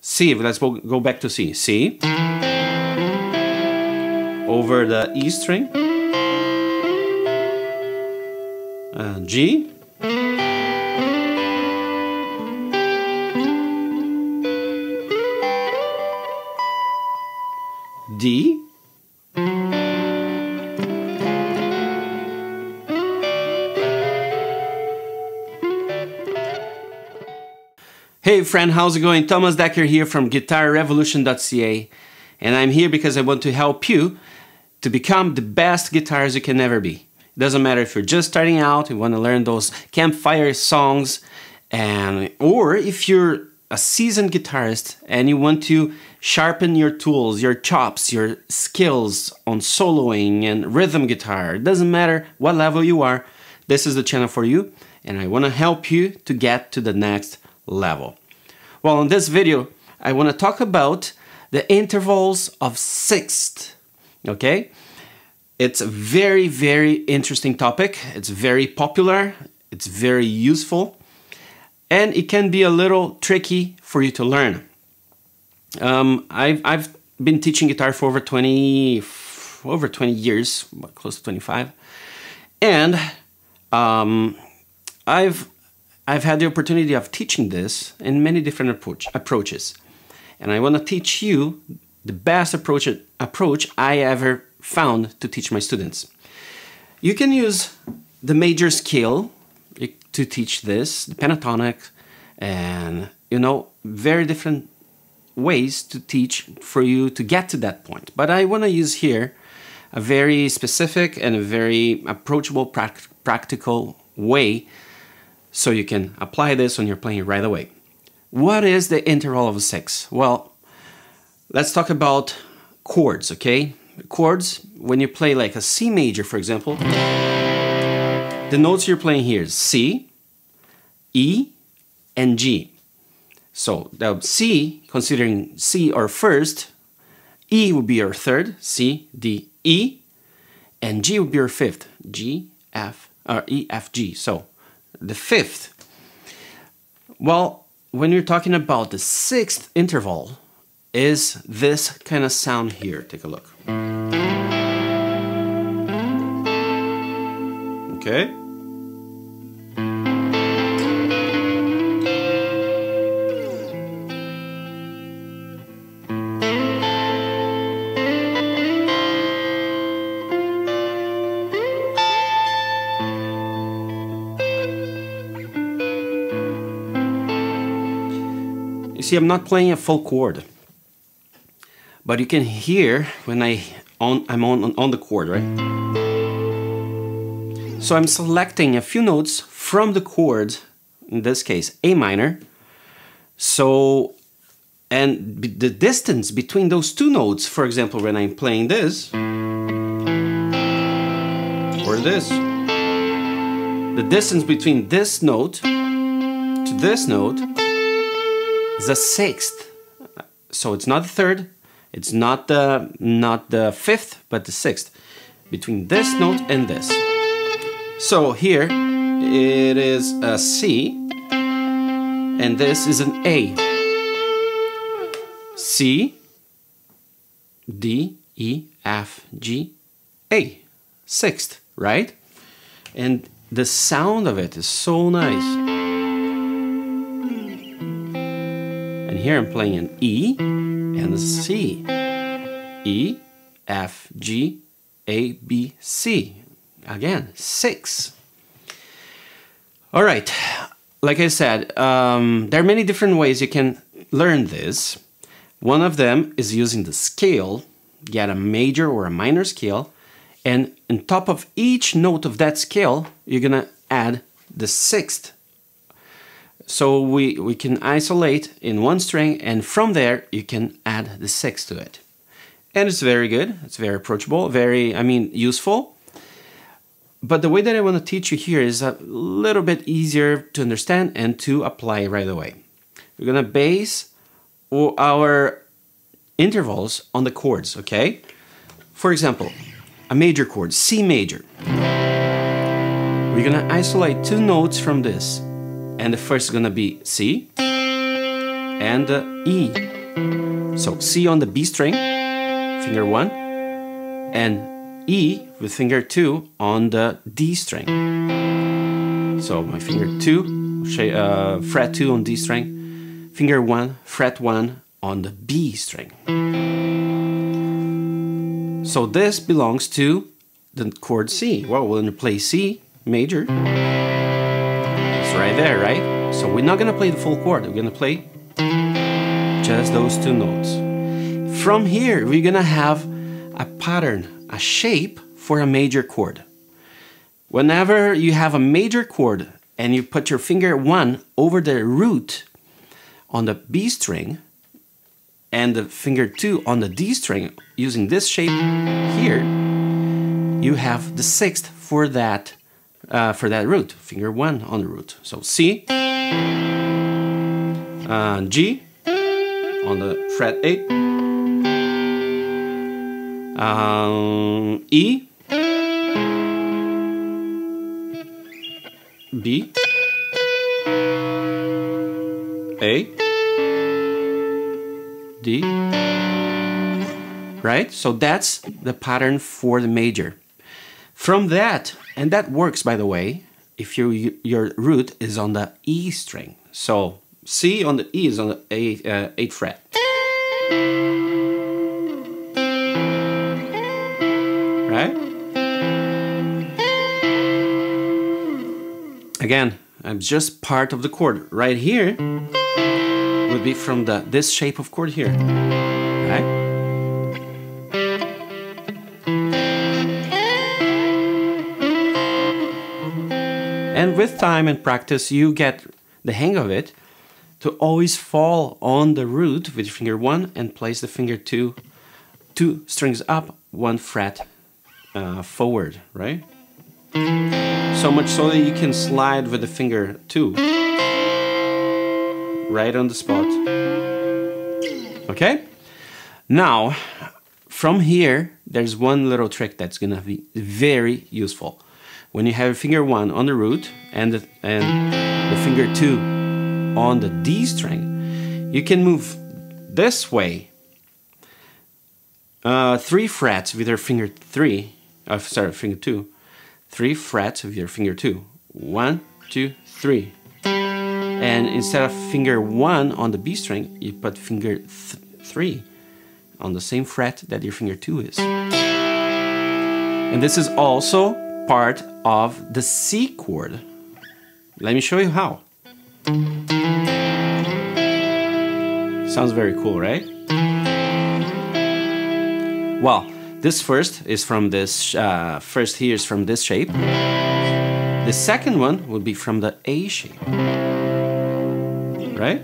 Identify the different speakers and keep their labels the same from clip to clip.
Speaker 1: C, let's go back to C. C, over the E string, G, D, Hey friend, how's it going? Thomas Decker here from GuitarRevolution.ca, and I'm here because I want to help you to become the best guitarist you can ever be. It doesn't matter if you're just starting out, you want to learn those campfire songs, or if you're a seasoned guitarist and you want to sharpen your tools, your chops, your skills on soloing and rhythm guitar. It doesn't matter what level you are, this is the channel for you, and I want to help you to get to the next level. Well, in this video, I want to talk about the intervals of sixth, okay? It's a very, very interesting topic. It's very popular, it's very useful, and it can be a little tricky for you to learn. I've been teaching guitar for over 20 years, close to 25, and I've had the opportunity of teaching this in many different approaches, and I want to teach you the best approach I ever found to teach my students. You can use the major scale to teach this, the pentatonic, and very different ways to teach for you to get to that point. But I want to use here a very specific and a very approachable, practical way so you can apply this when you're playing right away. What is the interval of six? Well, let's talk about chords, okay? Chords, when you play like a C major, for example, the notes you're playing here is C, E, and G. So the C, considering C our first, E would be our third, C, D, E, and G would be our fifth, G, F, or E, F, G. So the fifth. Well, when you're talking about the sixth interval, is this kind of sound here. Take a look. Okay. You see, I'm not playing a full chord, but you can hear when I'm on the chord, right? So I'm selecting a few notes from the chord, in this case A minor. So, and the distance between those two notes, for example, when I'm playing this or this, the distance between this note to this note is a sixth. So it's not the third, it's not the fifth, but the sixth, between this note and this. So here it is a C, and this is an A. C, D, E, F, G, A. Sixth, right? And the sound of it is so nice. And here I'm playing an E and a C. E, F, G, A, B, C. Again, six. All right, like I said, there are many different ways you can learn this. One of them is using the scale. Get a major or a minor scale, and on top of each note of that scale, you're gonna add the sixth. So we can isolate in one string, and from there you can add the sixth to it. And it's very good, it's very approachable, very, useful. But the way that I want to teach you here is a little bit easier to understand and to apply right away. We're gonna base our intervals on the chords, okay? For example, a major chord, C major. We're gonna isolate two notes from this. And the first is gonna be C, and the E. So C on the B string, finger 1, and E with finger 2 on the D string. So my finger 2, fret 2 on D string, finger 1, fret 1 on the B string. So this belongs to the chord C. Well, when you play C major, it's right there, right? So we're not gonna play the full chord, we're gonna play just those 2 notes. From here, we're gonna have a pattern, a shape for a major chord. Whenever you have a major chord and you put your finger 1 over the root on the B string and the finger 2 on the D string, using this shape here, you have the 6th for that root, finger 1 on the root. So C, G on the fret 8, E, B, A, D, right? So that's the pattern for the major. From that, and that works by the way, if your root is on the E string. So C on the E is on the 8th fret. Right? Again, I'm just part of the chord. Right here would be from this shape of chord here. Right? And with time and practice, you get the hang of it to always fall on the root with finger 1 and place the finger 2 strings up, 1 fret forward, right? So much so that you can slide with the finger 2 right on the spot. Okay? Now, from here, there's one little trick that's gonna be very useful. When you have finger 1 on the root and the finger 2 on the D string, you can move this way 3 frets with your finger 3, finger 2, 3 frets with your finger 2, 1, 2, 3, and instead of finger 1 on the B string, you put finger 3 on the same fret that your finger 2 is. And this is also part of the C chord. Let me show you how. Sounds very cool, right? Well, this first is from this, first here is from this shape. The second one would be from the A shape. Right?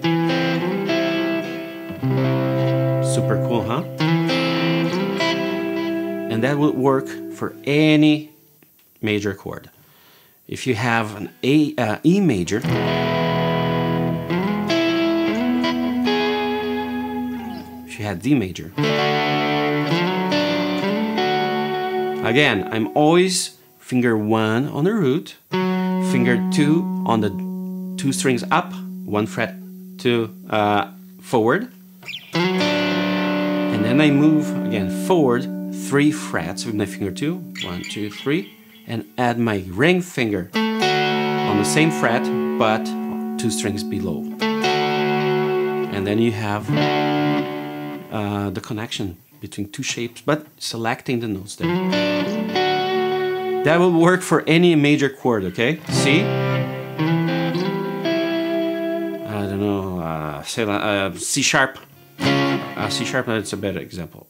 Speaker 1: Super cool, huh? And that would work for any major chord. If you have an E major, if you had D major, again, I'm always finger 1 on the root, finger 2 on the 2 strings up, 1 fret to forward, and then I move again forward 3 frets with my finger 2, 1, 2, 3, and add my ring finger on the same fret but 2 strings below. And then you have the connection between 2 shapes, but selecting the notes there. That will work for any major chord, okay? C, I don't know, C sharp. C sharp, that's a better example.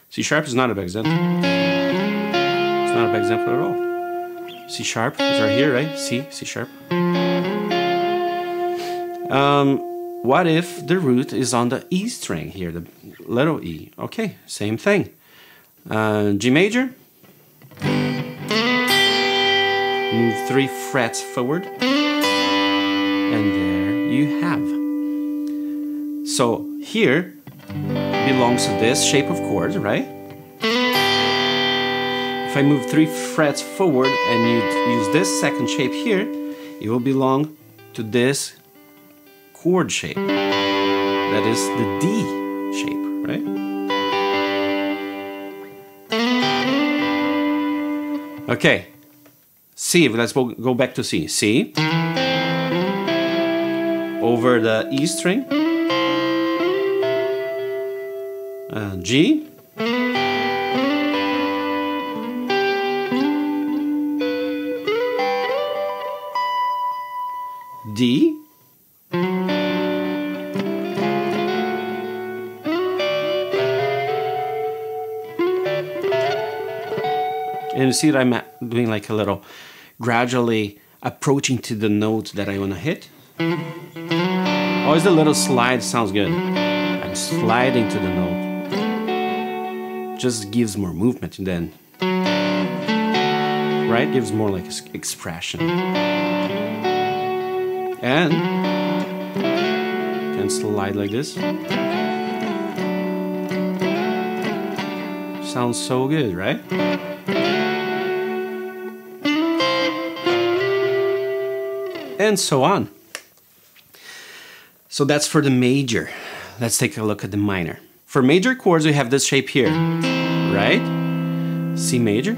Speaker 1: C sharp is not a bad example. It's not a bad example at all. C sharp is right here, right? C sharp. What if the root is on the E string here, the little E? Okay, same thing. G major. Move 3 frets forward. And there you have. So here belongs to this shape of chord, right? If I move 3 frets forward and you use this second shape here, it will belong to this chord shape. That is the D shape, right? Okay, C, let's go back to C. C, over the E string, G, D, and you see that I'm doing like a little gradually approaching to the note that I want to hit. Always a little slide sounds good. I'm sliding to the note. Just gives more movement and then, right? Gives more like expression. And can slide like this. Sounds so good, right? And so on. So that's for the major. Let's take a look at the minor. For major chords, we have this shape here, right? C major.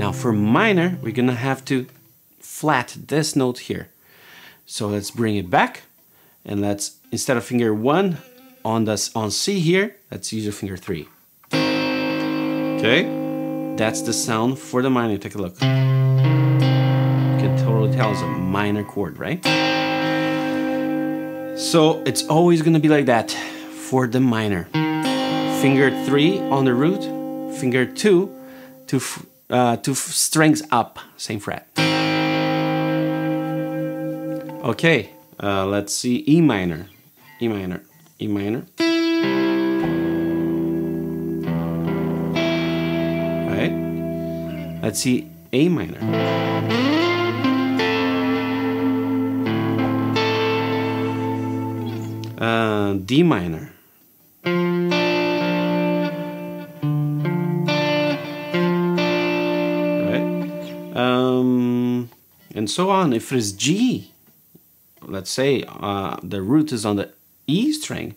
Speaker 1: Now for minor, we're gonna have to flat this note here. So let's bring it back, and let's, instead of finger 1 on C here, let's use your finger 3. Okay, that's the sound for the minor. Take a look. You can totally tell it's a minor chord, right? So it's always gonna be like that for the minor. Finger 3 on the root, finger 2 to strings up, same fret. Okay, let's see E minor, E minor, E minor. Right? Let's see A minor. D minor. Right? And so on. If it's G, let's say the root is on the E string,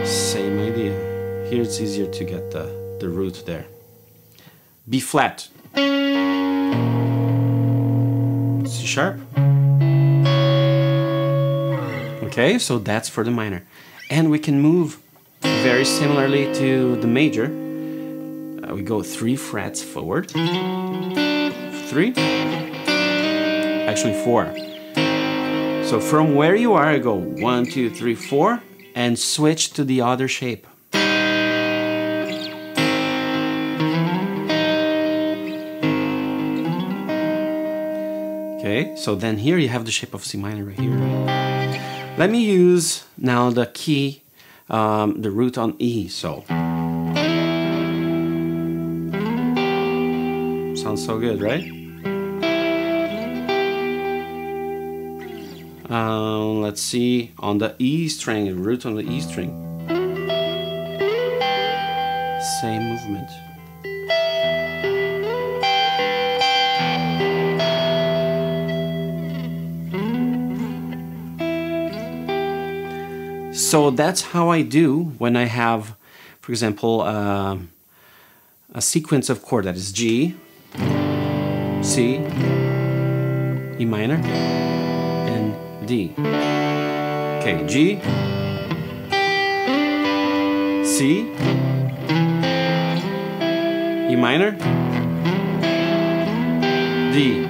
Speaker 1: same idea. Here it's easier to get the root there. B flat, C sharp. Okay, so that's for the minor. And we can move very similarly to the major. We go 3 frets forward, 3, actually 4. So from where you are, I go 1, 2, 3, 4, and switch to the other shape. Okay, so then here you have the shape of C minor right here. Let me use now the key, the root on E, so. Sounds so good, right? Let's see, on the E string, root on the E string. Same movement. So that's how I do when I have, for example, a sequence of chord that is G, C, E minor, and D. Okay, G, C, E minor, D.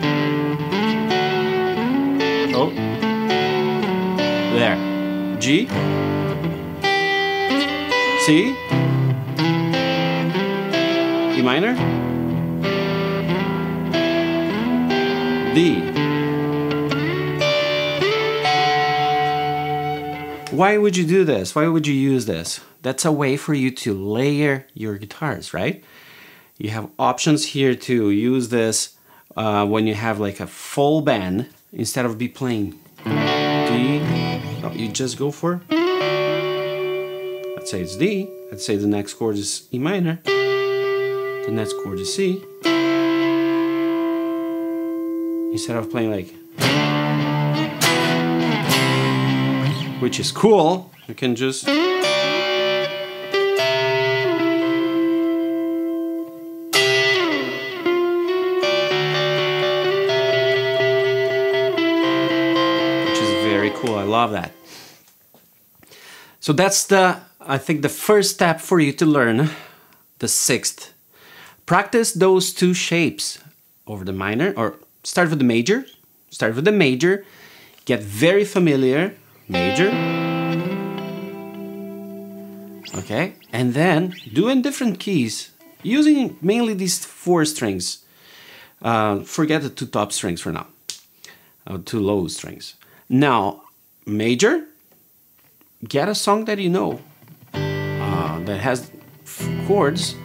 Speaker 1: Oh, there. G, C, E minor, D. Why would you do this? Why would you use this? That's a way for you to layer your guitars, right? You have options here to use this when you have like a full band, instead of be playing D. You just go for, let's say it's D, let's say the next chord is E minor, the next chord is C. Instead of playing like, which is cool. You can just cool. I love that. So that's I think the first step for you to learn the sixth. Practice those two shapes over the minor, or start with the major. Start with the major. Get very familiar. Major. Okay. And then do in different keys using mainly these four strings. Forget the two top strings for now. Two low strings. Now, major, get a song that you know that has chords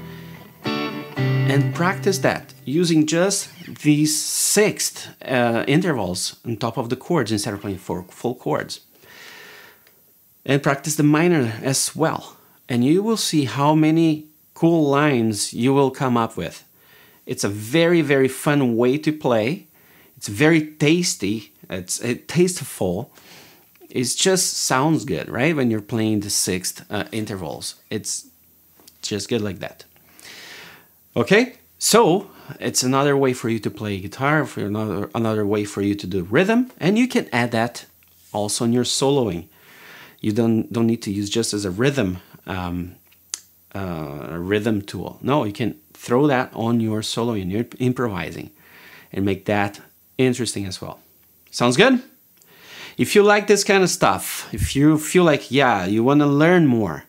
Speaker 1: and practice that using just these sixth intervals on top of the chords instead of playing four full chords. And practice the minor as well. And you will see how many cool lines you will come up with. It's a very, very fun way to play. It's very tasty. It's tasteful. It just sounds good, right? When you're playing the sixth intervals. It's just good like that. Okay, so it's another way for you to play guitar, for another way for you to do rhythm, and you can add that also in your soloing. You don't need to use just as a rhythm tool. No, you can throw that on your soloing, your improvising, and make that interesting as well. Sounds good? If you like this kind of stuff, if you feel like, yeah, you want to learn more,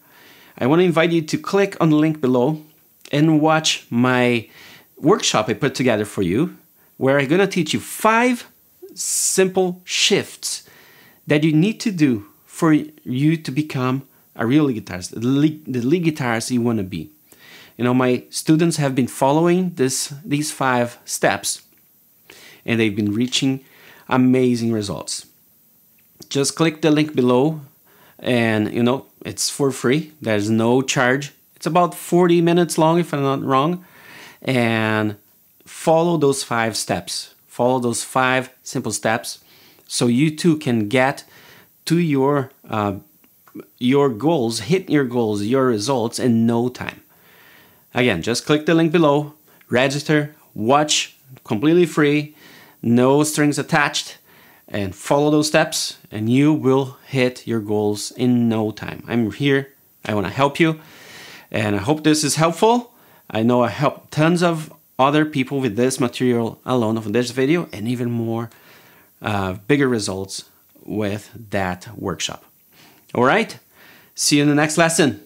Speaker 1: I want to invite you to click on the link below and watch my workshop I put together for you, where I'm going to teach you 5 simple shifts that you need to do for you to become a real lead guitarist, the lead guitarist you want to be. You know, my students have been following these 5 steps, and they've been reaching amazing results. Just click the link below, and you know, it's for free. There's no charge. It's about 40 minutes long, if I'm not wrong. And follow those 5 steps. Follow those 5 simple steps so you too can get to your goals, hit your goals, your results in no time. Again, just click the link below, register, watch, completely free, no strings attached, and follow those steps, and you will hit your goals in no time. I'm here. I want to help you, and I hope this is helpful. I know I helped tons of other people with this material alone of this video, and even more bigger results with that workshop. All right, see you in the next lesson.